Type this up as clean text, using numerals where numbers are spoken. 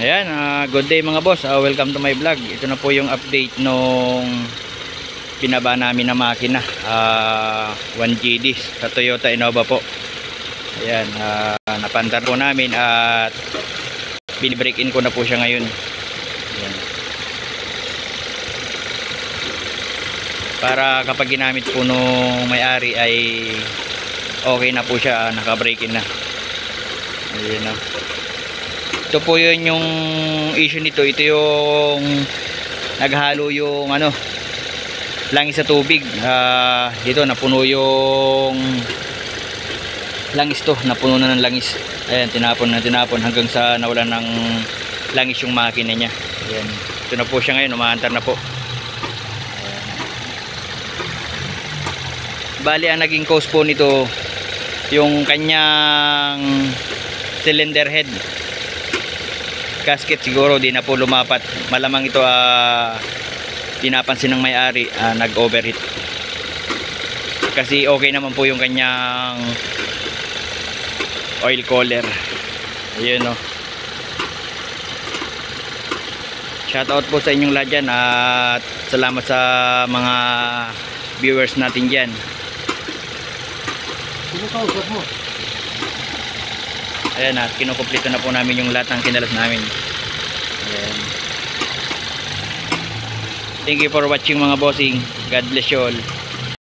Ayan, good day mga boss. Welcome to my vlog. Ito na po yung update nung pinaba namin na makina. 1GD sa Toyota Innova po. Ayan, napandar po namin at binibreak in ko na po siya ngayon. Ayan. Para kapag ginamit po nung may-ari ay okay na po siya, naka-break in na. Ayan na. Ito po yun yung issue nito. Ito yung naghalo yung langis sa tubig. Dito napuno yung langis to. Napuno na ng langis. Ayan, tinapon hanggang sa nawalan ng langis yung makina niya. Ayan. Ito na po siya ngayon. Umaantar na po. Ayan. Bali ang naging cause po nito yung kanyang cylinder head. Gasket siguro di na po lumapat. Malamang ito pinapansin ng may-ari, nag-overheat. Kasi okay naman po yung kanyang oil cooler. Ayun o. Shoutout po sa inyong lahat dyan at salamat sa mga viewers natin dyan. Sino kausap mo? Ayan na, kinukumpleto na po namin yung lahat ng kinalas namin. Ayan. Thank you for watching mga bossing. God bless you all.